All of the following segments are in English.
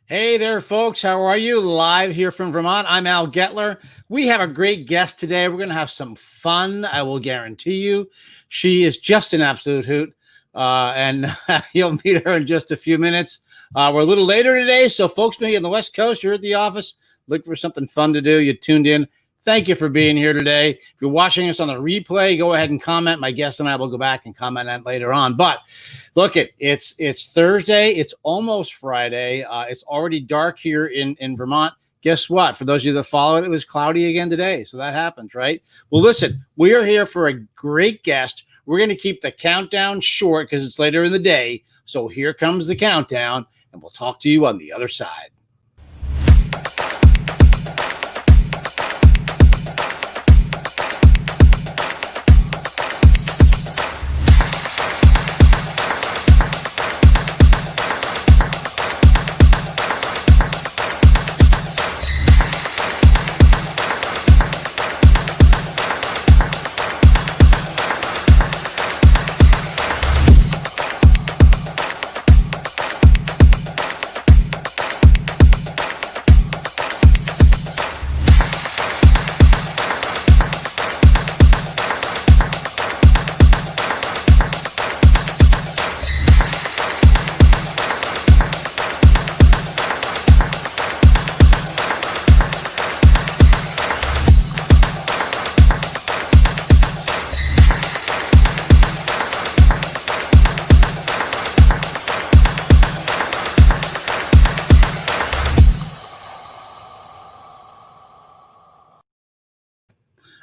Hey there, folks. How are you? Live here from Vermont. I'm Al Getler. We have a great guest today. We're going to have some fun. I will guarantee you. She is just an absolute hoot. And you'll meet her in just a few minutes. We're a little later today. So, folks, maybe on the West Coast, you're at the office, look for something fun to do. You tuned in. Thank you for being here today. If you're watching us on the replay, go ahead and comment. My guest and I will go back and comment on it later on. But look, it's Thursday. It's almost Friday. It's already dark here in Vermont. Guess what? For those of you that follow it, it was cloudy again today. So that happens, right? Well, listen, we are here for a great guest. We're going to keep the countdown short because it's later in the day. So here comes the countdown, and we'll talk to you on the other side.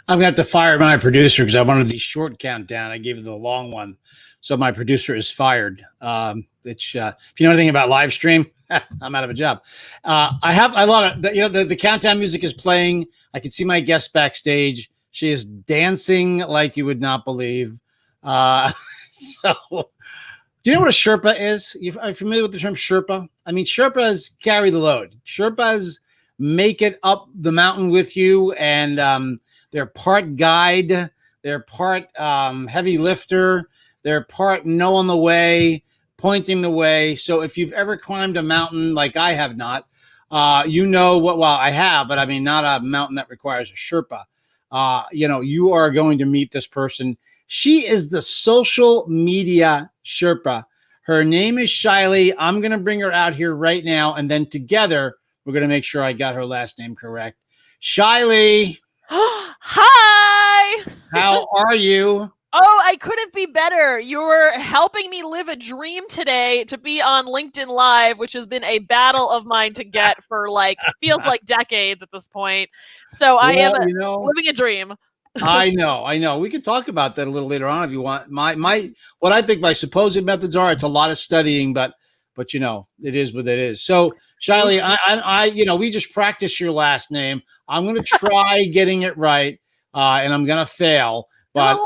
I'm going to have to fire my producer because I wanted the short countdown. I gave him the long one. So my producer is fired. If you know anything about live stream, I'm out of a job. I love it. The countdown music is playing. I can see my guest backstage. She is dancing like you would not believe. So do you know what a Sherpa is? Are you familiar with the term Sherpa? I mean, Sherpas carry the load. Sherpas make it up the mountain with you, and they're part guide, they're part heavy lifter, they're part knowing the way, pointing the way. So if you've ever climbed a mountain like I have not, you know what, well, I have, but I mean, not a mountain that requires a Sherpa. You are going to meet this person. She is the social media Sherpa. Her name is Shaily. I'm going to bring her out here right now, and then together, we're going to make sure I got her last name correct. Shaily. Hi! How are you? Oh, I couldn't be better. You're helping me live a dream today to be on LinkedIn Live, which has been a battle of mine to get for feels like decades at this point. So I am living a dream. I know. We can talk about that a little later on if you want. What I think my supposed methods are, it's a lot of studying, but it is what it is. So, Shaily, I we just practiced your last name. I'm going to try getting it right, and I'm going to fail. But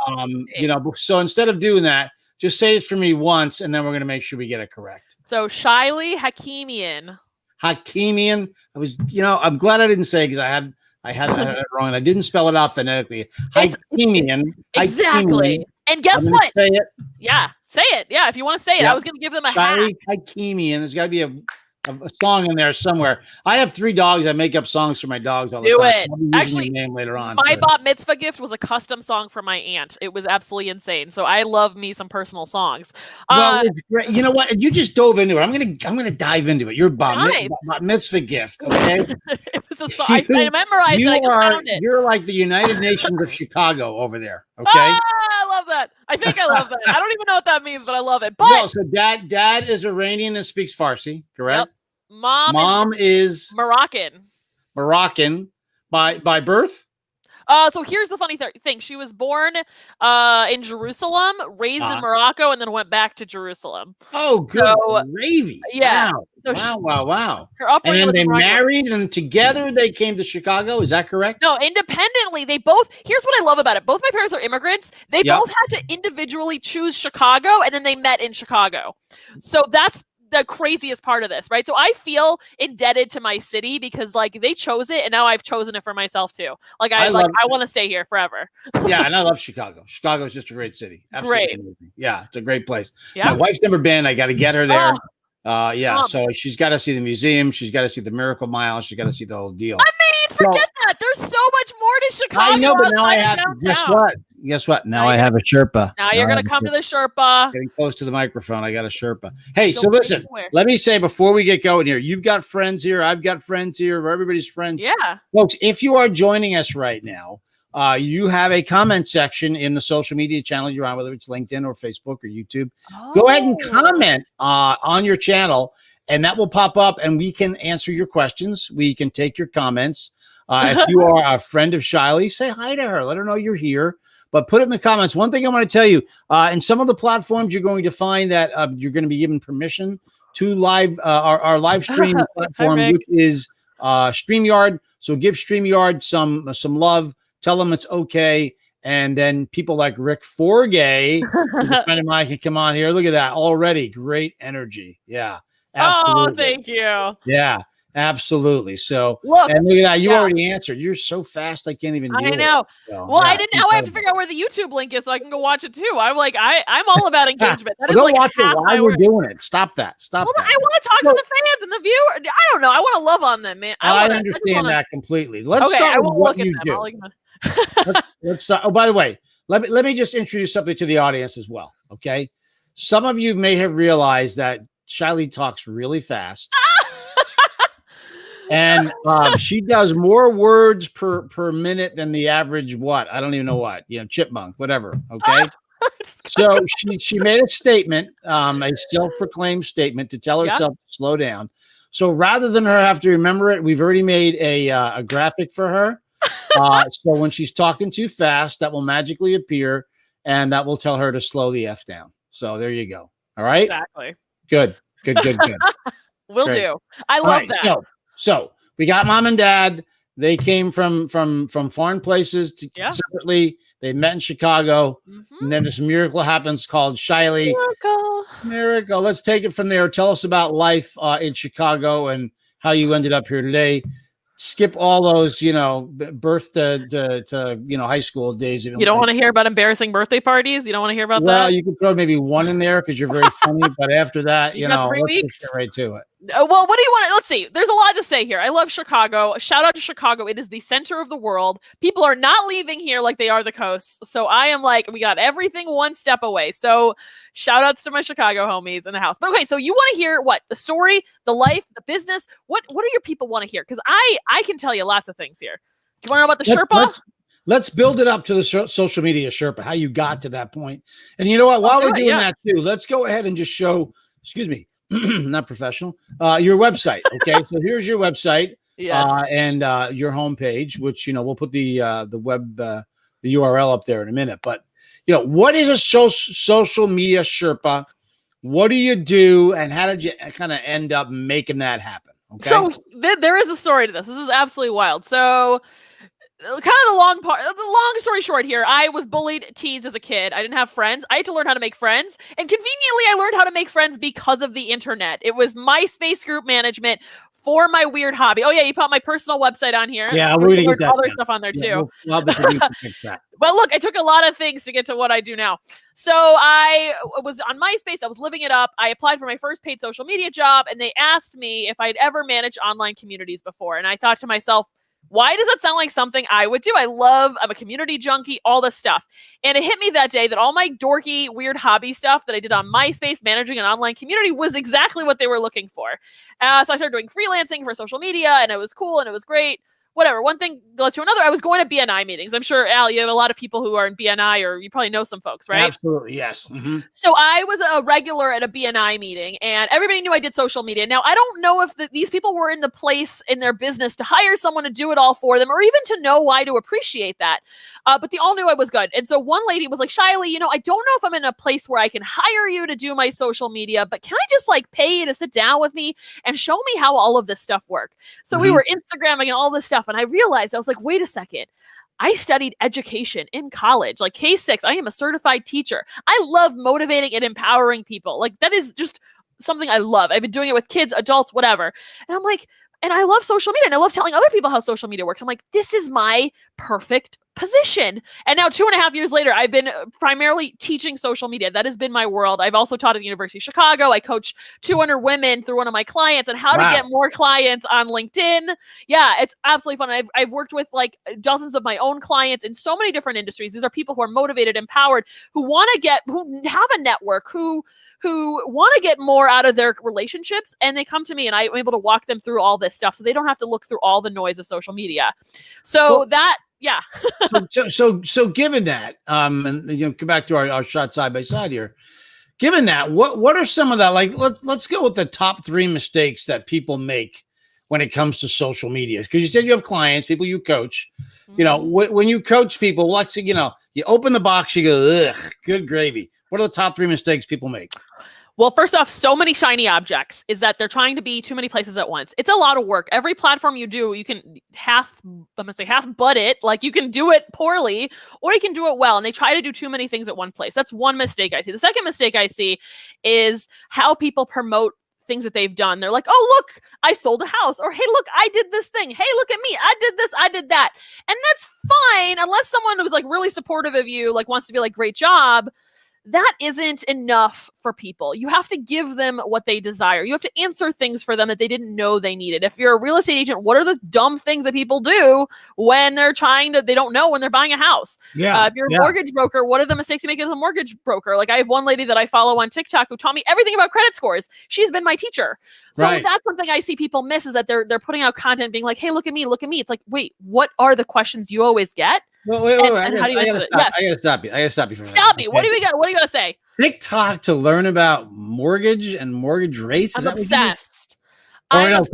so instead of doing that, just say it for me once, and then we're going to make sure we get it correct. So, Shaily Hakimian. Hakimian. I'm glad I didn't say because I had that wrong, and I didn't spell it out phonetically. Hakimian. Exactly. Hakimian. And guess what? Say it. Yeah, say it. Yeah, if you want to say it. Yep. I was going to give them a Shaily Hakimian. There's got to be a song in there somewhere. I have 3 dogs. I make up songs for my dogs all the time. Do it. I'll be actually, name later on. My bat mitzvah gift was a custom song for my aunt. It was absolutely insane. So I love me some personal songs. Well, it's great. You know what? You just dove into it. I'm gonna dive into it. Your bat mitzvah gift. Okay. It was a song. I memorized it. You're like the United Nations of Chicago over there. Okay. I love that. I think I love that. I don't even know what that means, but I love it. But so dad is Iranian and speaks Farsi, correct? Yep. Mom is Moroccan. Moroccan by birth? So here's the funny thing. She was born in Jerusalem, raised in Morocco, and then went back to Jerusalem. Oh, good gravy. Yeah. Wow. So wow. And then they married, and together they came to Chicago. Is that correct? No, independently. They both, here's what I love about it. Both my parents are immigrants. They both had to individually choose Chicago, and then they met in Chicago. So that's the craziest part of this, right? So I feel indebted to my city because they chose it, and now I've chosen it for myself too. I want to stay here forever. Yeah, and I love Chicago. Chicago is just a great city. Absolutely great. Amazing. Yeah, it's a great place. Yeah. My wife's never been. I got to get her there. Yeah, so she's got to see the museum. She's got to see the Miracle Mile. She's got to see the whole deal. I mean, forget that. There's so much more to Chicago. I know, but now I have. Guess what? Now I have a Sherpa. Now you're gonna come to the Sherpa. Getting close to the microphone. I got a Sherpa. Hey, so listen. Let me say before we get going here, you've got friends here. I've got friends here. Everybody's friends. Yeah, folks. If you are joining us right now, you have a comment section in the social media channel you're on, whether it's LinkedIn or Facebook or YouTube. Go ahead and comment on your channel, and that will pop up, and we can answer your questions. We can take your comments. If you are a friend of Shaily, say hi to her. Let her know you're here. But put it in the comments. One thing I want to tell you, in some of the platforms, you're going to find that you're going to be given permission to live our live stream platform, which is StreamYard. So give StreamYard some love. Tell them it's okay. And then people like Rick Forgay, who's a friend of mine, can come on here. Look at that. Already great energy. Yeah. Absolutely. Oh, thank you. Yeah. Absolutely. So look at that. You already answered. You're so fast. I can't even do it. I know. So, well, I didn't. Now I have to figure out where the YouTube link is so I can go watch it too. I'm like, I'm all about engagement. That is like watch it while we're doing it. Stop that. Stop that. I want to talk to the fans and the viewer. I don't know. I want to love on them, man. I understand that completely. Let's start with what you do. Let's start. Oh, by the way, let me just introduce something to the audience as well. Okay. Some of you may have realized that Shaily talks really fast. And she does more words per minute than the average I don't even know what, chipmunk, whatever. Okay. So she made a statement, a self-proclaimed statement to tell herself to slow down. So rather than her have to remember it, we've already made a graphic for her. So when she's talking too fast, that will magically appear and that will tell her to slow the F down. So there you go. All right. Exactly. Good. Will do. I love that. So we got mom and dad. They came from foreign places separately. They met in Chicago, and then this miracle happens called Shaily. Miracle. Let's take it from there. Tell us about life in Chicago and how you ended up here today. Skip all those, birth to high school days. You don't want to hear about embarrassing birthday parties? You don't want to hear about that? Well, you can throw maybe one in there because you're very funny, but after that, let's just get right to it. Well, what do you want? Let's see. There's a lot to say here. I love Chicago. Shout out to Chicago. It is the center of the world. People are not leaving here like they are the coast. So I am like, we got everything one step away. So shout outs to my Chicago homies in the house. But okay, so you want to hear what? The story, the life, the business. What do your people want to hear? Because I can tell you lots of things here. Do you want to know about the Sherpa? Let's build it up to the social media Sherpa, how you got to that point. And you know what? While we're doing that too, let's go ahead and just show, excuse me, not professional, your website. Okay. So here's your website and your homepage, which, we'll put the web, the URL up there in a minute. But, what is a social media Sherpa? What do you do? And how did you kind of end up making that happen? Okay. So there is a story to this. This is absolutely wild. So kind of the long story short here, I was bullied, teased as a kid. I didn't have friends. I had to learn how to make friends. And conveniently, I learned how to make friends because of the internet. It was MySpace group management for my weird hobby. Oh yeah, you put my personal website on here. Yeah, we're gonna get that other stuff on there too. We'll but look, I took a lot of things to get to what I do now. So I was on MySpace. I was living it up. I applied for my first paid social media job, and they asked me if I'd ever managed online communities before. And I thought to myself, why does that sound like something I would do? I'm a community junkie, all this stuff. And it hit me that day that all my dorky, weird hobby stuff that I did on MySpace, managing an online community, was exactly what they were looking for. So I started doing freelancing for social media, and it was cool, and it was great. Whatever. One thing led to another. I was going to BNI meetings. I'm sure, Al, you have a lot of people who are in BNI, or you probably know some folks, right? Absolutely, yes. Mm-hmm. So I was a regular at a BNI meeting, and everybody knew I did social media. Now, I don't know if these people were in the place in their business to hire someone to do it all for them, or even to know why to appreciate that. But they all knew I was good. And so one lady was like, Shaily, I don't know if I'm in a place where I can hire you to do my social media, but can I just pay you to sit down with me and show me how all of this stuff works? So we were Instagramming and all this stuff. And I realized, I was like, wait a second. I studied education in college, like K6. I am a certified teacher. I love motivating and empowering people. That is just something I love. I've been doing it with kids, adults, whatever. And I'm like, and I love social media, and I love telling other people how social media works. I'm like, this is my perfect position. And now 2.5 years later, I've been primarily teaching social media. That has been my world. I've also taught at the University of Chicago. I coach 200 women through one of my clients and how to get more clients on LinkedIn. Yeah, it's absolutely fun. I've worked with like dozens of my own clients in so many different industries. These are people who are motivated, empowered, who have a network, who want to get more out of their relationships, and they come to me and I'm able to walk them through all this stuff so they don't have to look through all the noise of social media. So yeah. so given that, and come back to our shot side by side here. Given that, what are some of that? Like, let's go with the top 3 mistakes that people make when it comes to social media. Because you said you have clients, people you coach. When you coach people, you open the box, you go, ugh, good gravy. What are the top 3 mistakes people make? Well, first off, so many shiny objects is that they're trying to be too many places at once. It's a lot of work. Every platform you do, you can half butt it. Like you can do it poorly or you can do it well. And they try to do too many things at one place. That's one mistake I see. The second mistake I see is how people promote things that they've done. They're like, oh, look, I sold a house. Or, hey, look, I did this thing. Hey, look at me. I did this. I did that. And that's fine unless someone who's like really supportive of you, like wants to be like, great job. That isn't enough for people. You have to give them what they desire. You have to answer things for them that they didn't know they needed. If you're a real estate agent, what are the dumb things that people do when they don't know when they're buying a house? If you're a mortgage broker, what are the mistakes you make as a mortgage broker? Like I have one lady that I follow on TikTok who taught me everything about credit scores. She's been my teacher. So that's something I see people miss is that they're putting out content being like, hey, look at me, look at me. It's like, wait, what are the questions you always get? Wait. How do you answer it? Yes. I gotta stop you. For a minute. Stop me. What do we got? What do you got to say? TikTok to learn about mortgage and mortgage rates. I'm obsessed. Credit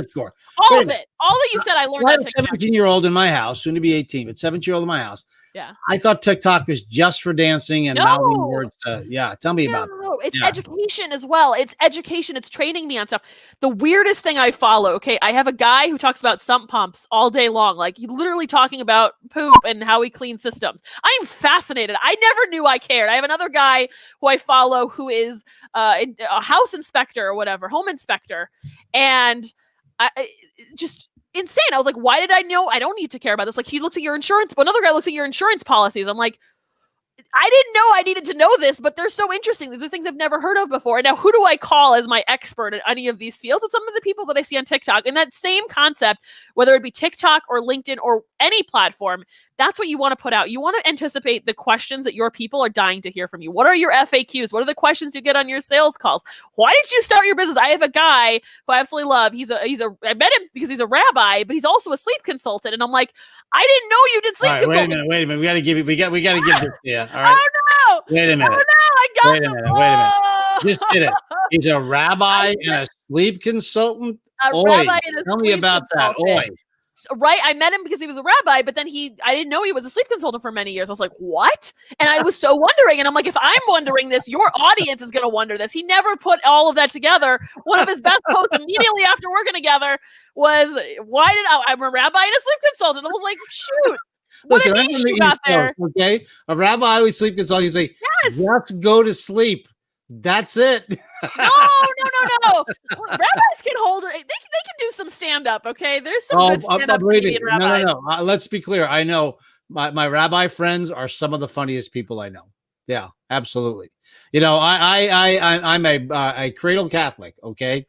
score. All of it. All that you said, I learned. I have a 17-year-old in my house, soon to be 18, but 17-year-old in my house. Yeah. I thought TikTok was just for dancing and mouthing words. Tell me about it. It's education as well. It's education. It's training me on stuff. The weirdest thing I follow, okay, I have a guy who talks about sump pumps all day long. Like he's literally talking about poop and how he cleans systems. I am fascinated. I never knew I cared. I have another guy who I follow who is a house inspector or whatever, home inspector. And I just insane. I was like, why did I know? I don't need to care about this. Like he looks at your insurance, but another guy looks at your insurance policies. I'm like, I didn't know I needed to know this, but they're so interesting. These are things I've never heard of before. And now who do I call as my expert in any of these fields? It's some of the people that I see on TikTok. And that same concept, whether it be TikTok or LinkedIn or any platform, that's what you want to put out. You want to anticipate the questions that your people are dying to hear from you. What are your FAQs? What are the questions you get on your sales calls? Why did you start your business? I have a guy who I absolutely love. I met him because he's a rabbi, but he's also a sleep consultant. And I'm like, I didn't know you did sleep consulting. Wait a minute. We got to give this to you. All right. Oh no. Wait a minute. Oh no. Wait a minute. Just did it. He's a rabbi and a sleep consultant. Rabbi and a tell me about that. Right. I met him because he was a rabbi, but then I didn't know he was a sleep consultant for many years. I was like, what? And I was so wondering. And I'm like, if I'm wondering this, your audience is going to wonder this. He never put all of that together. One of his best posts immediately after working together was, I'm a rabbi and a sleep consultant. I was like, shoot. What a niche you got there. Okay. A rabbi with sleep consultant, you say, yes, just go to sleep. That's it. No. Rabbis can hold it. They can do some stand up. Okay, there's some good stand up Canadian rabbis. No. Let's be clear. I know my rabbi friends are some of the funniest people I know. Yeah, absolutely. I'm a cradle Catholic. Okay,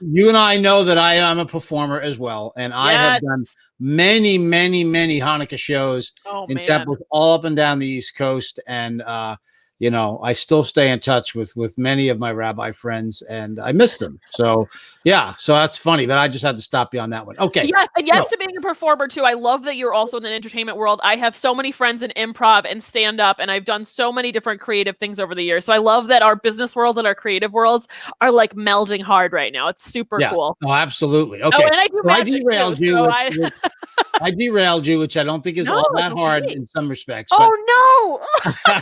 you and I know that I am a performer as well, and I have done many Hanukkah shows in temples all up and down the East Coast, and I still stay in touch with many of my rabbi friends, and I miss them. So that's funny, but I just had to stop you on that one. Okay. Yes, and yes to being a performer too. I love that you're also in the entertainment world. I have so many friends in improv and stand up, and I've done so many different creative things over the years. So I love that our business world and our creative worlds are like melding hard right now. It's super cool. Oh, absolutely. Okay. Oh, and I do magic I derailed you, which I don't think is all that hard in some respects. Oh no.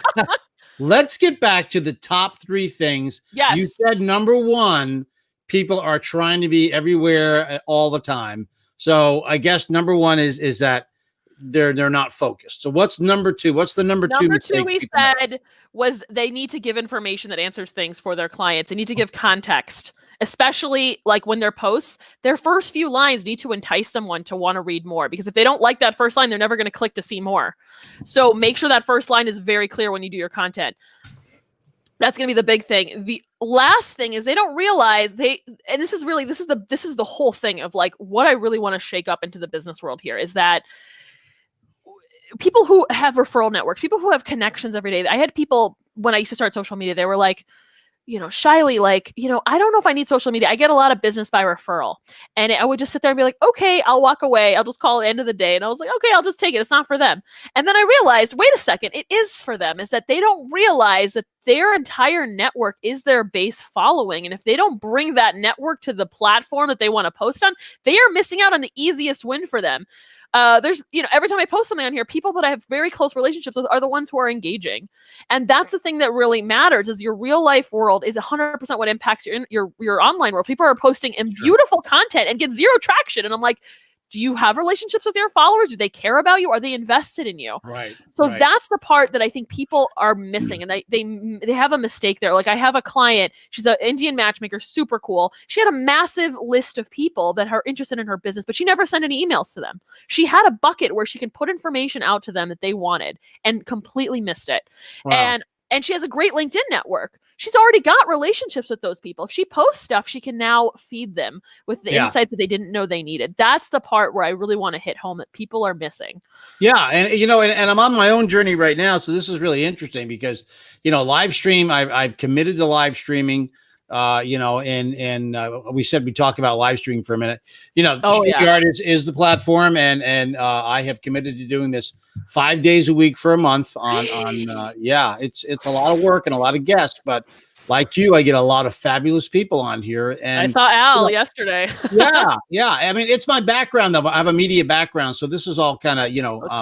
Let's get back to the top 3 things. Yes. You said number 1, people are trying to be everywhere all the time. So I guess number 1 is that they're not focused. So what's number 2? What's the number 2 mistake? Number 2 we said was they need to give information that answers things for their clients. They need to give context. especially like when they're posts, their first few lines need to entice someone to want to read more, because if they don't like that first line, they're never going to click to see more. So make sure that first line is very clear when you do your content. That's going to be the big thing. The last thing is they don't realize and this is the whole thing of like what I really want to shake up into the business world here is that people who have referral networks, people who have connections every day. I had people when I used to start social media, they were like, Shaily, like, I don't know if I need social media. I get a lot of business by referral. And I would just sit there and be like, okay, I'll walk away. I'll just call it the end of the day. And I was like, okay, I'll just take it. It's not for them. And then I realized, wait a second, it is for them. Is that they don't realize that their entire network is their base following. And if they don't bring that network to the platform that they want to post on, they are missing out on the easiest win for them. There's, every time I post something on here, people that I have very close relationships with are the ones who are engaging. And that's the thing that really matters is your real life world is 100% what impacts your online world. People are posting in beautiful content and get zero traction. And I'm like, do you have relationships with your followers? Do they care about you? Are they invested in you? Right. So that's the part that I think people are missing. And they have a mistake there. Like I have a client, she's an Indian matchmaker, super cool. She had a massive list of people that are interested in her business, but she never sent any emails to them. She had a bucket where she can put information out to them that they wanted and completely missed it. Wow. And she has a great LinkedIn network. She's already got relationships with those people. If she posts stuff, she can now feed them with the insights that they didn't know they needed. That's the part where I really want to hit home that people are missing. Yeah. And, and I'm on my own journey right now. So this is really interesting because, live stream, I've committed to live streaming. We said we talk about live streaming for a minute. StreamYard is the platform, and I have committed to doing this 5 days a week for a month. It's a lot of work and a lot of guests, but like you, I get a lot of fabulous people on here. And I saw Al yesterday. yeah. I mean, it's my background though. I have a media background, so this is all kind of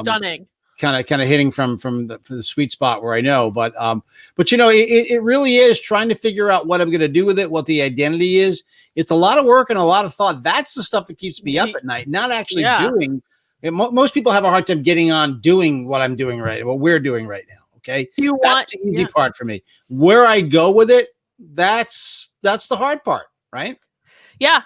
stunning. Kind of hitting from the sweet spot where I know, but it really is trying to figure out what I'm going to do with it, what the identity is. It's a lot of work and a lot of thought. That's the stuff that keeps me up at night, not actually doing. Most people have a hard time getting on doing what I'm doing what we're doing right now. Okay, that's the easy part for me. Where I go with it, that's the hard part, right? Yeah.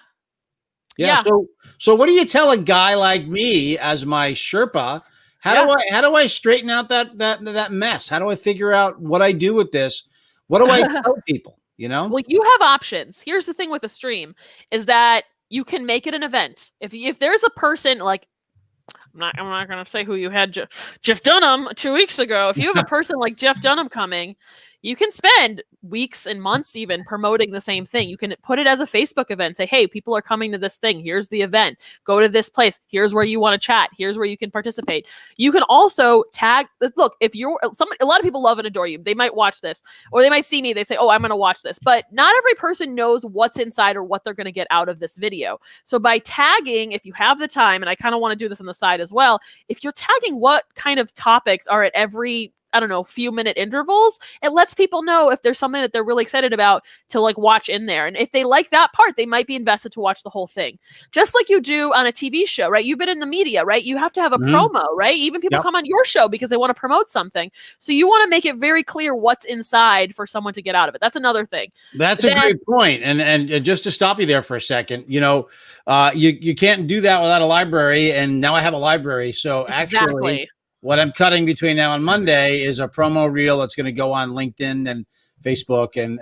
So what do you tell a guy like me as my Sherpa? How do I straighten out that mess? How do I figure out what I do with this? What do I tell people? Well, you have options. Here's the thing with a stream is that you can make it an event. If there's a person like I'm not going to say who you had Jeff Dunham 2 weeks ago. If you have a person like Jeff Dunham coming, you can spend weeks and months even promoting the same thing. You can put it as a Facebook event. Say, hey, people are coming to this thing. Here's the event. Go to this place. Here's where you want to chat. Here's where you can participate. You can also tag. Look, if you're a lot of people love and adore you. They might watch this or they might see me. They say, oh, I'm going to watch this. But not every person knows what's inside or what they're going to get out of this video. So by tagging, if you have the time, and I kind of want to do this on the side as well, if you're tagging what kind of topics are at every few minute intervals, it lets people know if there's something that they're really excited about to like watch in there. And if they like that part, they might be invested to watch the whole thing. Just like you do on a TV show, right? You've been in the media, right? You have to have a promo, right? Even people come on your show because they want to promote something. So you want to make it very clear what's inside for someone to get out of it. That's another thing. That's a great point. And just to stop you there for a second, you can't do that without a library. And now I have a library. So actually, what I'm cutting between now and Monday is a promo reel that's going to go on LinkedIn and Facebook and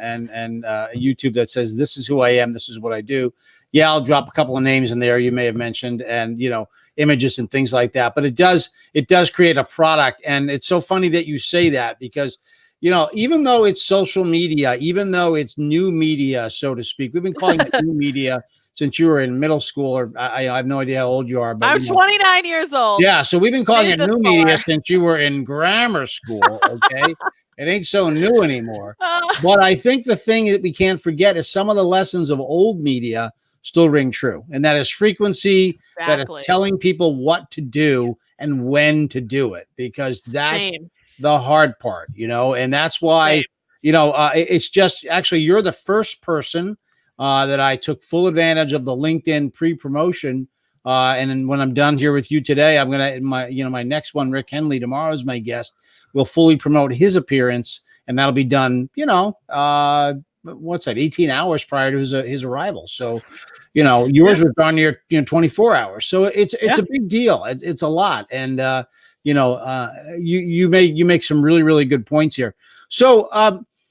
YouTube that says, this is who I am. This is what I do. Yeah, I'll drop a couple of names in there you may have mentioned and, images and things like that. But it does create a product. And it's so funny that you say that because, even though it's social media, even though it's new media, so to speak, we've been calling it new media since you were in middle school, or I have no idea how old you are. But I'm 29 years old. Yeah, so we've been calling it new media since you were in grammar school, okay? It ain't so new anymore. But I think the thing that we can't forget is some of the lessons of old media still ring true. And that is frequency, that is telling people what to do and when to do it, because that's the hard part, and that's why, it's just actually you're the first person that I took full advantage of the LinkedIn pre-promotion. And then when I'm done here with you today, I'm going to, my next one, Rick Henley, tomorrow is my guest, will fully promote his appearance. And that'll be done, what's that, 18 hours prior to his arrival. So, yours was darn near 24 hours. So it's a big deal. It's a lot, and you make some really, really good points here. So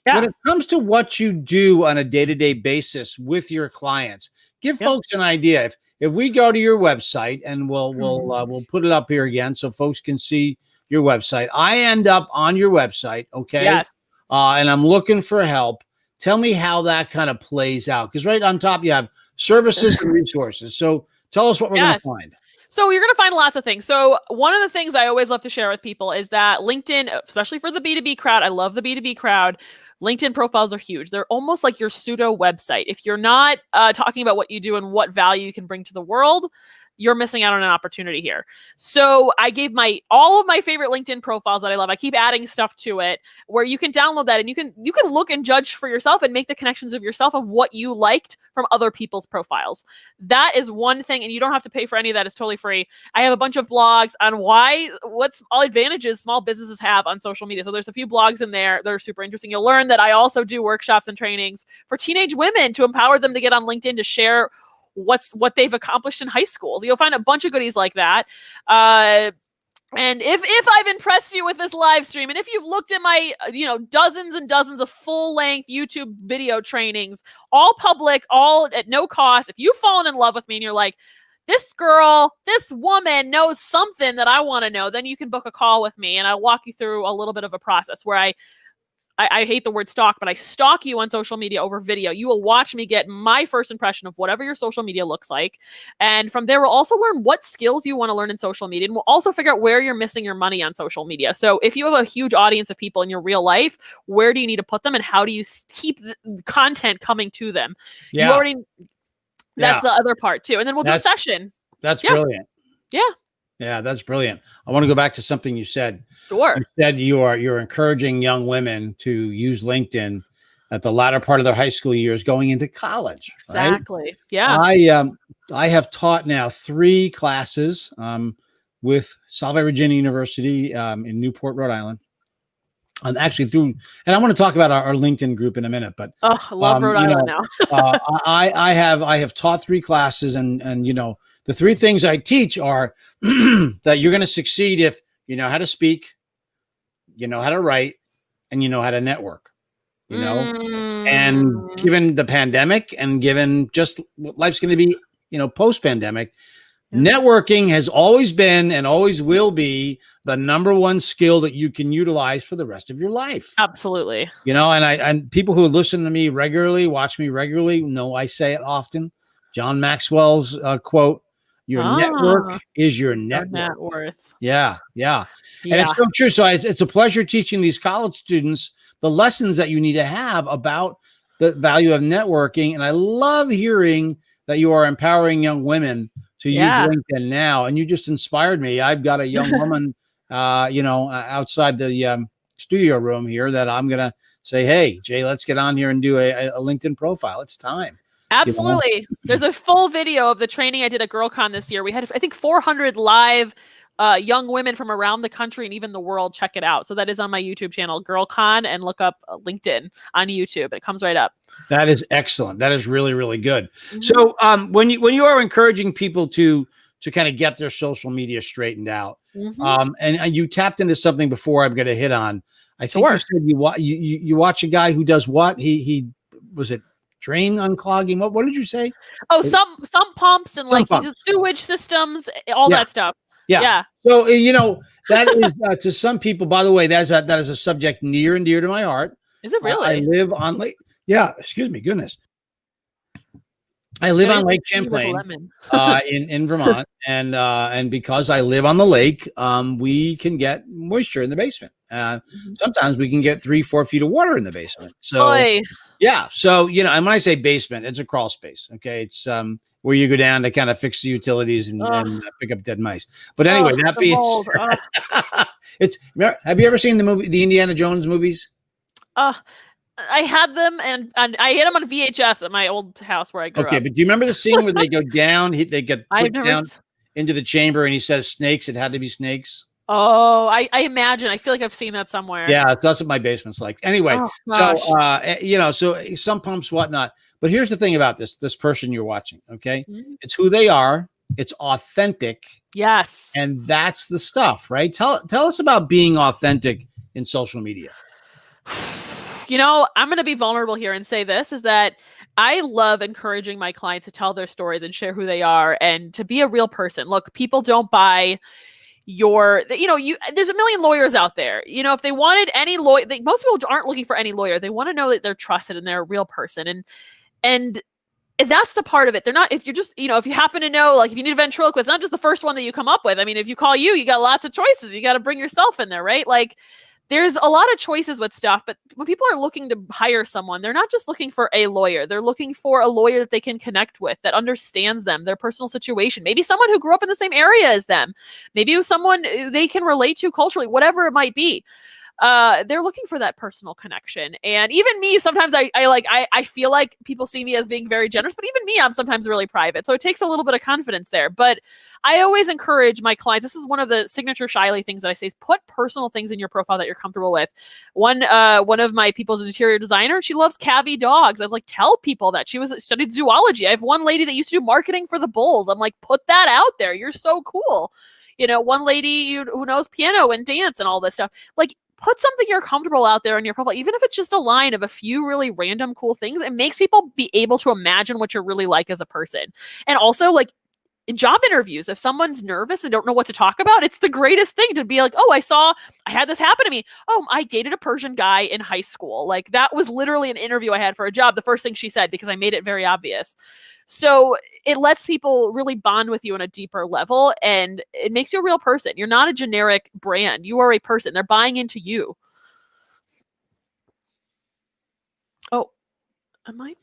when it comes to what you do on a day-to-day basis with your clients, give folks an idea. If we go to your website, and we'll put it up here again so folks can see your website. I end up on your website, okay? Yes. And I'm looking for help. Tell me how that kind of plays out, because right on top you have services and resources. So tell us what we're going to find. So you're going to find lots of things. So one of the things I always love to share with people is that LinkedIn, especially for the B2B crowd, I love the B2B crowd. LinkedIn profiles are huge. They're almost like your pseudo website. If you're not talking about what you do and what value you can bring to the world, you're missing out on an opportunity here. So I gave all of my favorite LinkedIn profiles that I love. I keep adding stuff to it where you can download that, and you can look and judge for yourself and make the connections of yourself of what you liked from other people's profiles. That is one thing, and you don't have to pay for any of that. It's totally free. I have a bunch of blogs on what's all advantages small businesses have on social media. So there's a few blogs in there that are super interesting. You'll learn that I also do workshops and trainings for teenage women to empower them to get on LinkedIn to share what they've accomplished in high school. So you'll find a bunch of goodies like that. And if I've impressed you with this live stream, and if you've looked at my, dozens and dozens of full-length YouTube video trainings, all public, all at no cost, if you've fallen in love with me and you're like, this woman knows something that I want to know, then you can book a call with me, and I'll walk you through a little bit of a process where I hate the word stalk, but I stalk you on social media over video. You will watch me get my first impression of whatever your social media looks like. And from there, we'll also learn what skills you want to learn in social media. And we'll also figure out where you're missing your money on social media. So if you have a huge audience of people in your real life, where do you need to put them, and how do you keep the content coming to them? Yeah. That's the other part too. And then we'll do a session. That's brilliant. Yeah. Yeah, that's brilliant. I want to go back to something you said. Sure. You said you're encouraging young women to use LinkedIn at the latter part of their high school years going into college. Exactly. Right? Yeah. I have taught now 3 classes with Salve Regina University in Newport, Rhode Island. And actually and I want to talk about our LinkedIn group in a minute, but I love Rhode Island now. I have taught 3 classes, and the 3 things I teach are that you're going to succeed if you know how to speak, you know how to write, and you know how to network. And given the pandemic, and given just what life's going to be, post-pandemic, networking has always been and always will be the number one skill that you can utilize for the rest of your life. Absolutely. And people who listen to me regularly, watch me regularly, know I say it often. John Maxwell's quote, your network is your net worth. Yeah. And it's so true. So it's a pleasure teaching these college students the lessons that you need to have about the value of networking. And I love hearing that you are empowering young women to use LinkedIn now. And you just inspired me. I've got a young woman, outside the studio room here that I'm going to say, hey, Jay, let's get on here and do a LinkedIn profile. It's time. Absolutely. There's a full video of the training I did at GirlCon this year. We had, I think, 400 live young women from around the country and even the world. Check it out. So that is on my YouTube channel, GirlCon, and look up LinkedIn on YouTube. It comes right up. That is excellent. That is really, really good. Mm-hmm. So when you are encouraging people to kind of get their social media straightened out, and you tapped into something before I'm going to hit on. I think you said you watch a guy who does what? He was it drain unclogging? What did you say? Oh, some pumps and sewage systems, all that stuff. Yeah. So that is to some people. By the way, that is a subject near and dear to my heart. Is it really? I live on Lake. Yeah. Excuse me. Goodness. I live on Lake Champlain in Vermont, and because I live on the lake, we can get moisture in the basement. Sometimes we can get 3-4 feet of water in the basement. So yeah. So and when I say basement, it's a crawl space. Okay, it's where you go down to kind of fix the utilities and pick up dead mice. But anyway, that being said, have you ever seen the Indiana Jones movies? I had them, and I had them on VHS at my old house where I grew up. Okay, but do you remember the scene where they go down? They get put down into the chamber, and he says snakes. It had to be snakes. Oh, I imagine. I feel like I've seen that somewhere. Yeah, that's what my basement's like. Anyway, Oh so gosh. so some pumps, whatnot. But here's the thing about this person you're watching. Okay, Mhm. it's who they are. It's authentic, Yes. and that's the stuff, right? Tell us about being authentic in social media. I'm going to be vulnerable here and say this is that I love encouraging my clients to tell their stories and share who they are and to be a real person. Look, people don't buy there's a million lawyers out there. If they wanted any lawyer, most people aren't looking for any lawyer. They want to know that they're trusted and they're a real person. And that's the part of it. They're not, if you're just, if you happen to know, like if you need a ventriloquist, not just the first one that you come up with. I mean, if you call you got lots of choices. You got to bring yourself in there, right? Like there's a lot of choices with stuff, but when people are looking to hire someone, they're not just looking for a lawyer. They're looking for a lawyer that they can connect with, that understands them, their personal situation. Maybe someone who grew up in the same area as them. Maybe it was someone they can relate to culturally, whatever it might be. They're looking for that personal connection. And even me, sometimes I feel like people see me as being very generous, but even me, I'm sometimes really private. So it takes a little bit of confidence there. But I always encourage my clients. This is one of the signature Shaily things that I say is put personal things in your profile that you're comfortable with. One of my people's an interior designer. She loves Cavy dogs. I'd like tell people that she studied zoology. I have one lady that used to do marketing for the Bulls. I'm like, put that out there. You're so cool. One lady who knows piano and dance and all this stuff. Like, put something you're comfortable out there on your profile, even if it's just a line of a few really random cool things. It makes people be able to imagine what you're really like as a person. And also, like, in job interviews, if someone's nervous and don't know what to talk about, it's the greatest thing to be like, oh, I had this happen to me. Oh, I dated a Persian guy in high school. Like that was literally an interview I had for a job. The first thing she said, because I made it very obvious. So it lets people really bond with you on a deeper level and it makes you a real person. You're not a generic brand. You are a person. They're buying into you. Oh, am I?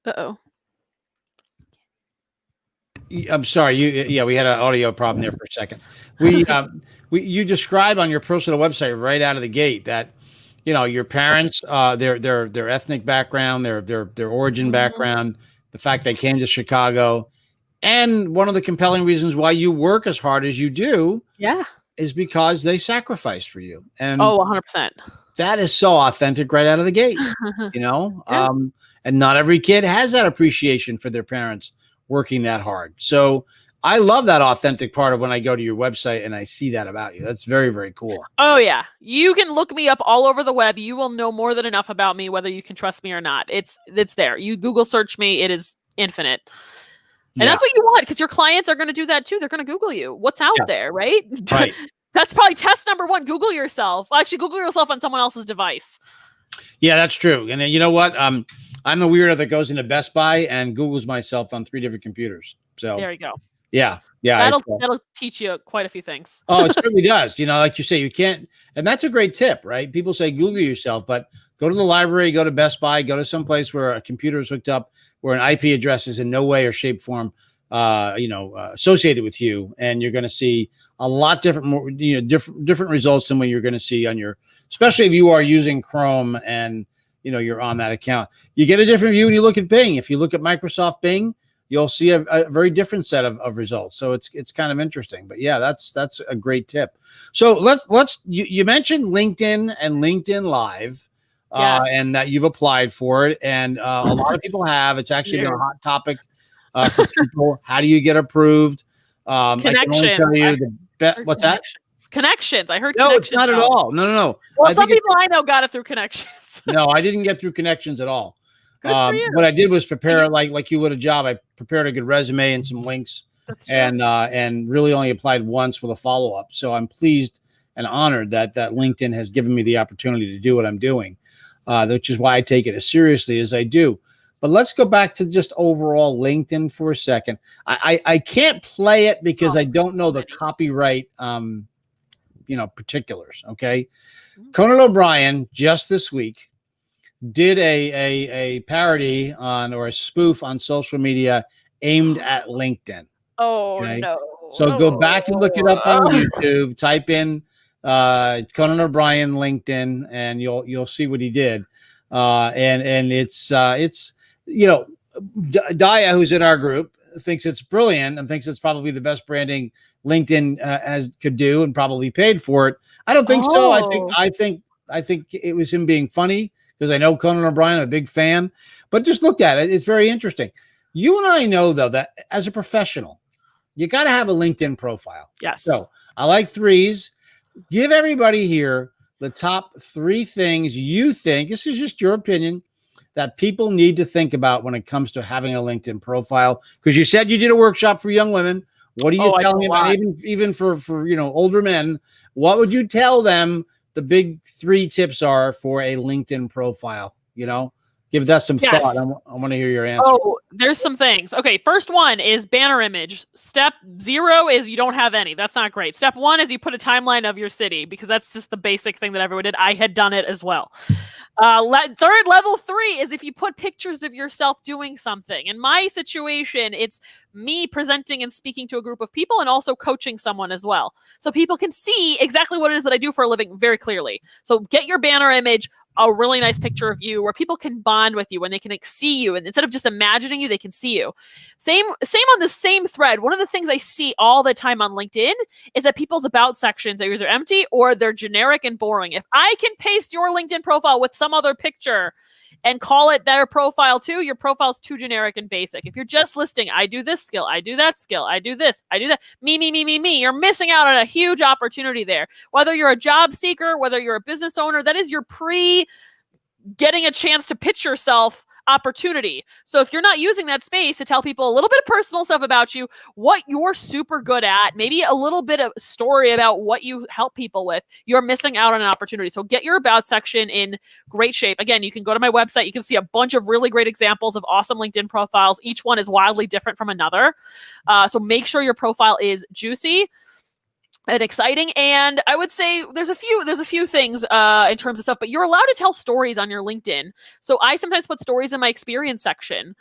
Uh-oh. I'm sorry. We had an audio problem there for a second. You describe on your personal website right out of the gate that, your parents, their ethnic background, their origin background, the fact they came to Chicago, and one of the compelling reasons why you work as hard as you do, is because they sacrificed for you. And 100%. that is so authentic right out of the gate, Yeah. And not every kid has that appreciation for their parents working that hard. So I love that authentic part of when I go to your website and I see that about you. That's very, very cool. Oh yeah. You can look me up all over the web. You will know more than enough about me, whether you can trust me or not. It's there. You Google search me. It is infinite. And that's what you want, because your clients are going to do that too. They're going to Google you. What's out there, right? Right. That's probably test number one. Google yourself. Well, actually, Google yourself on someone else's device. Yeah, that's true. And you know what? I'm the weirdo that goes into Best Buy and Googles myself on 3 different computers. So there you go. Yeah. That'll teach you quite a few things. Oh, it certainly does. Like you say, you can't, and that's a great tip, right? People say Google yourself, but go to the library, go to Best Buy, go to some place where a computer is hooked up, where an IP address is in no way or shape, form, associated with you, and you're going to see a lot different, different results than what you're going to see on especially if you are using Chrome and you're on that account. You get a different view when you look at Bing. If you look at Microsoft Bing, you'll see a very different set of results. So it's kind of interesting. But yeah, that's a great tip. So you mentioned LinkedIn and LinkedIn Live, and that you've applied for it, and a lot of people have. It's actually been a hot topic for people. How do you get approved? I can only tell you what's that? Connections. I heard no, connections. It's not at all. No. Well, some people I know got it through connections. No, I didn't get through connections at all. Good for you. What I did was prepare like you would a job. I prepared a good resume and some links, and really only applied once with a follow-up. So I'm pleased and honored that LinkedIn has given me the opportunity to do what I'm doing, which is why I take it as seriously as I do. But let's go back to just overall LinkedIn for a second. I can't play it because I don't know the copyright, particulars. Okay. Conan O'Brien just this week did a parody or a spoof on social media aimed at LinkedIn. Oh, okay? No. So go back and look it up on YouTube, type in Conan O'Brien LinkedIn, and you'll see what he did. And it's Daya, who's in our group, thinks it's brilliant and thinks it's probably the best branding LinkedIn as could do and probably paid for it. I don't think so. I think it was him being funny because I know Conan O'Brien, I'm a big fan, but just look at it. It's very interesting. You and I know though that as a professional, you got to have a LinkedIn profile. Yes. So I like threes. Give everybody here the top 3 things you think, this is just your opinion, that people need to think about when it comes to having a LinkedIn profile. Because you said you did a workshop for young women. What are you telling them? And even for older men, what would you tell them the big 3 tips are for a LinkedIn profile? Give that some thought. I want to hear your answer. Oh, there's some things. Okay, first one is banner image. Step 0 is you don't have any. That's not great. Step 1 is you put a timeline of your city because that's just the basic thing that everyone did. I had done it as well. Third, level 3 is if you put pictures of yourself doing something. In my situation, it's me presenting and speaking to a group of people and also coaching someone as well. So people can see exactly what it is that I do for a living very clearly. So get your banner image, a really nice picture of you where people can bond with you and they can see you. And instead of just imagining you, they can see you. Same on the same thread. One of the things I see all the time on LinkedIn is that people's about sections are either empty or they're generic and boring. If I can paste your LinkedIn profile with some other picture and call it their profile too, your profile's too generic and basic. If you're just listing, I do this skill, I do that skill, I do this, I do that, me, you're missing out on a huge opportunity there. Whether you're a job seeker, whether you're a business owner, that is your getting a chance to pitch yourself opportunity. So if you're not using that space to tell people a little bit of personal stuff about you, what you're super good at, maybe a little bit of story about what you help people with, you're missing out on an opportunity. So get your about section in great shape. Again, you can go to my website. You can see a bunch of really great examples of awesome LinkedIn profiles. Each one is wildly different from another. So make sure your profile is juicy and exciting. And I would say there's a few things in terms of stuff, but you're allowed to tell stories on your LinkedIn. So I sometimes put stories in my experience section.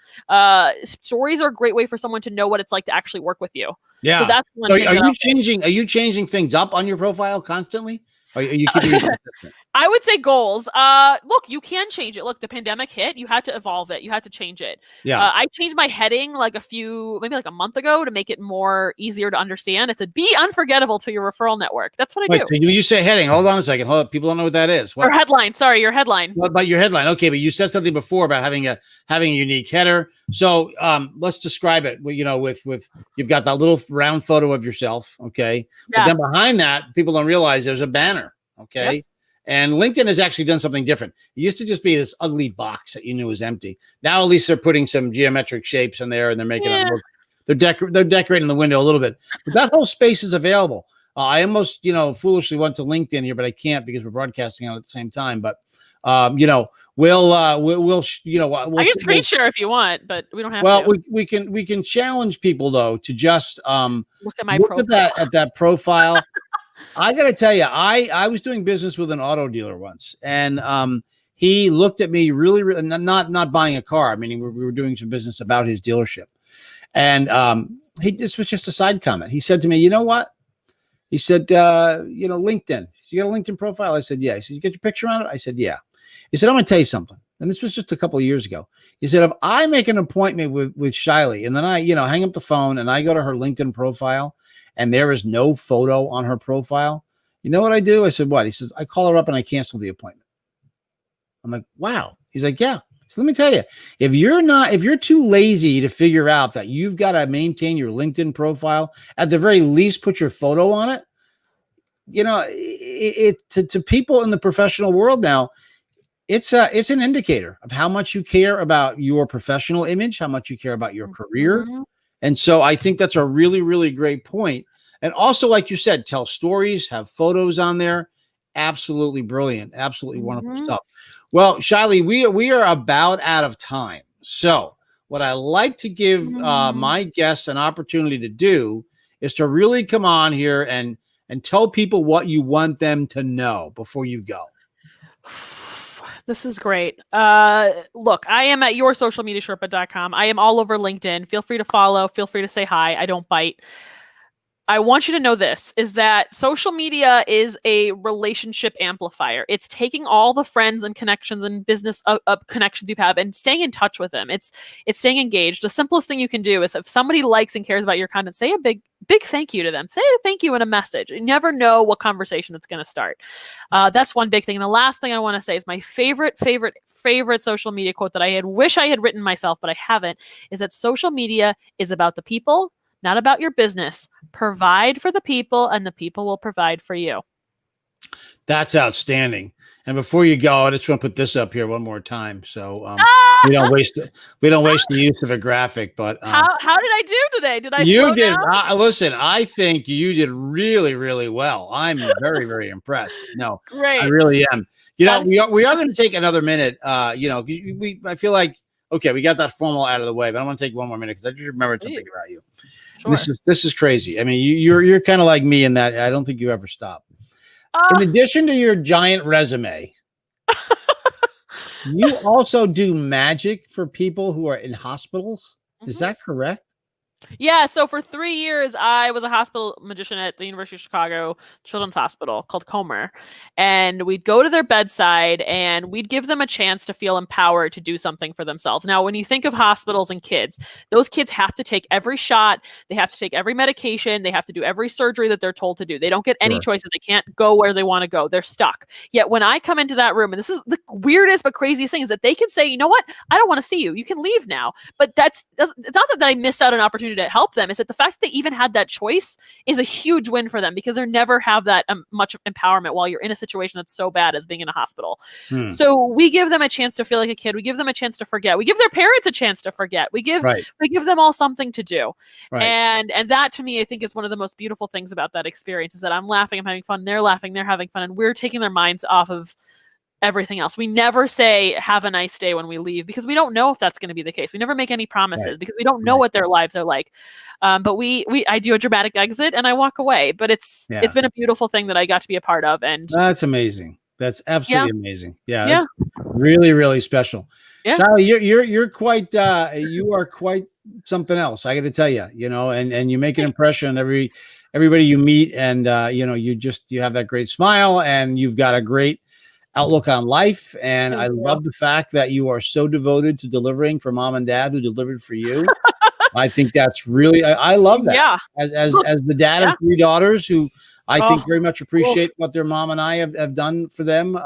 Stories are a great way for someone to know what it's like to actually work with you. Yeah. So that's one thing. Are you changing things up on your profile constantly? Are you keeping it consistent? I would say goals. Look, you can change it. Look, the pandemic hit. You had to evolve it. You had to change it. Yeah. I changed my heading maybe like a month ago to make it easier to understand. It said, be unforgettable to your referral network. That's what I do. So you say heading. Hold on a second. Hold up. People don't know what that is. Your headline. Sorry, your headline. What about your headline? Okay, but you said something before about having a unique header. So let's describe it. With you've got that little round photo of yourself. Okay. Yeah. But then behind that, people don't realize there's a banner. Okay. Yep. And LinkedIn has actually done something different. It used to just be this ugly box that you knew was empty. Now at least they're putting some geometric shapes in there and they're making it look. They're decorating the window a little bit. But that whole space is available. I almost foolishly went to LinkedIn here, but I can't because we're broadcasting on at the same time. But we'll I can screen share if you want, but we don't have to. Well, we can challenge people though to just look at my profile. at that profile. I got to tell you, I was doing business with an auto dealer once, and he looked at me really not buying a car. I mean, we were doing some business about his dealership, and this was just a side comment. He said to me, "You know what?" He said, LinkedIn. You got a LinkedIn profile? I said, yeah. He said, you get your picture on it? I said, yeah. He said, I'm going to tell you something. And this was just a couple of years ago. He said, if I make an appointment with Shaily and then I, hang up the phone and I go to her LinkedIn profile and there is no photo on her profile, you know what I do? I said, what? He says, I call her up and I cancel the appointment. I'm like, wow. He's like, yeah. So let me tell you, if you're too lazy to figure out that you've got to maintain your LinkedIn profile, at the very least, put your photo on it. To people in the professional world now, it's an indicator of how much you care about your professional image, how much you care about your career. And so I think that's a really, really great point. And also, like you said, tell stories, have photos on there. Absolutely brilliant. Absolutely wonderful stuff. Well, Shaily, we are about out of time. So what I like to give my guests an opportunity to do is to really come on here and tell people what you want them to know before you go. This is great. Look, I am at yoursocialmediasherpa.com. I am all over LinkedIn. Feel free to follow. Feel free to say hi. I don't bite. I want you to know this, is that social media is a relationship amplifier. It's taking all the friends and connections and business connections you have and staying in touch with them. It's staying engaged. The simplest thing you can do is if somebody likes and cares about your content, say a big thank you to them. Say a thank you in a message. You never know what conversation it's going to start. That's one big thing. And the last thing I want to say is my favorite social media quote that I wish I had written myself, but I haven't, is that social media is about the people, not about your business. Provide for the people and the people will provide for you. That's outstanding. And before you go, I just want to put this up here one more time. So we don't waste the use of a graphic, but how did I do today? Did I you did listen, I think you did really, really well. I'm very, very impressed. No, great. I really am. We are going to take another minute. I feel like, okay, we got that formal out of the way, but I want to take one more minute because I just remembered something about you. Sure. This is crazy. I mean, you're kind of like me in that I don't think you ever stop. In addition to your giant resume, you also do magic for people who are in hospitals. Is that correct? Yeah, so for 3 years, I was a hospital magician at the University of Chicago Children's Hospital called Comer. And we'd go to their bedside and we'd give them a chance to feel empowered to do something for themselves. Now, when you think of hospitals and kids, those kids have to take every shot. They have to take every medication. They have to do every surgery that they're told to do. They don't get any choices. They can't go where they want to go. They're stuck. Yet when I come into that room, and this is the weirdest but craziest thing, is that they can say, you know what? I don't want to see you. You can leave now. But it's not that I missed out on an opportunity to help them. Is that the fact that they even had that choice is a huge win for them because they never have that much empowerment while you're in a situation that's so bad as being in a hospital. So we give them a chance to feel like a kid. We give them a chance to forget. We give their parents a chance to forget. We give them all something to do. And that to me, I think is one of the most beautiful things about that experience is that I'm laughing, I'm having fun, they're laughing, they're having fun, and we're taking their minds off of everything else. We never say have a nice day when we leave because we don't know if that's going to be the case. We never make any promises because we don't know what their lives are like. But I do a dramatic exit and I walk away. But it's been a beautiful thing that I got to be a part of. And that's amazing. That's absolutely amazing. Yeah, that's really, really special. Yeah, Shaily, you're quite you are quite something else. I got to tell you, and you make an impression on everybody you meet, and you have that great smile, and you've got a great outlook on life. And I love the fact that you are so devoted to delivering for mom and dad who delivered for you. I think that's really, I love that. Yeah. As the dad of 3 daughters who I think very much appreciate what their mom and I have done for them.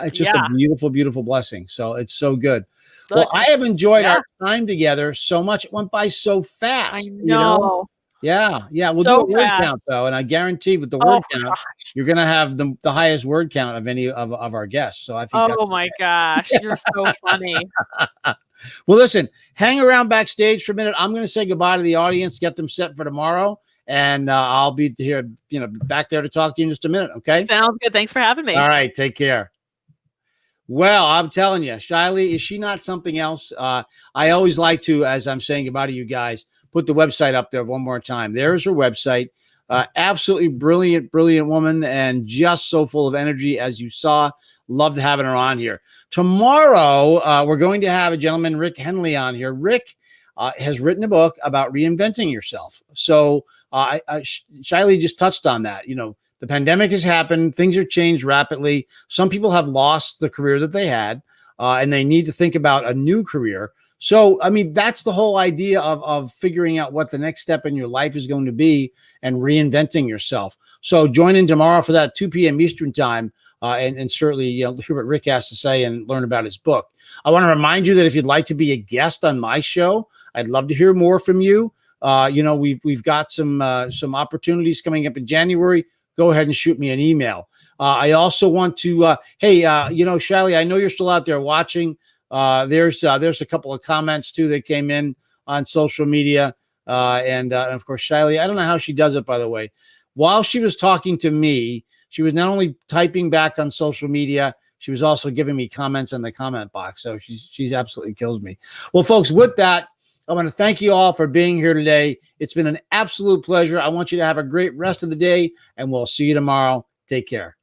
It's just a beautiful, beautiful blessing. So it's so good. Well, I have enjoyed our time together so much. It went by so fast. I know. Yeah. We'll do a word count though, and I guarantee with the word count, you're gonna have the highest word count of any of our guests. So I think. Oh my gosh, you're so funny. Well, listen, hang around backstage for a minute. I'm gonna say goodbye to the audience, get them set for tomorrow, and I'll be here, back there to talk to you in just a minute. Okay. Sounds good. Thanks for having me. All right. Take care. Well, I'm telling you, Shaily, is she not something else? I always like to, as I'm saying goodbye to you guys, put the website up there one more time. There's her website. Absolutely brilliant, brilliant woman, and just so full of energy, as you saw. Loved having her on here. Tomorrow, we're going to have a gentleman, Rick Henley, on here. Rick has written a book about reinventing yourself. So Shaily just touched on that. The pandemic has happened. Things are changed rapidly. Some people have lost the career that they had, and they need to think about a new career. So, I mean, that's the whole idea of figuring out what the next step in your life is going to be and reinventing yourself. So join in tomorrow for that 2 p.m. Eastern time, and certainly hear what Rick has to say and learn about his book. I want to remind you that if you'd like to be a guest on my show, I'd love to hear more from you. We've got some opportunities coming up in January. Go ahead and shoot me an email. I also want to, Shaily, I know you're still out there watching. There's a couple of comments too that came in on social media. And of course, Shaily, I don't know how she does it, by the way. While she was talking to me, she was not only typing back on social media, she was also giving me comments in the comment box. So she's absolutely kills me. Well, folks, with that, I want to thank you all for being here today. It's been an absolute pleasure. I want you to have a great rest of the day, and we'll see you tomorrow. Take care.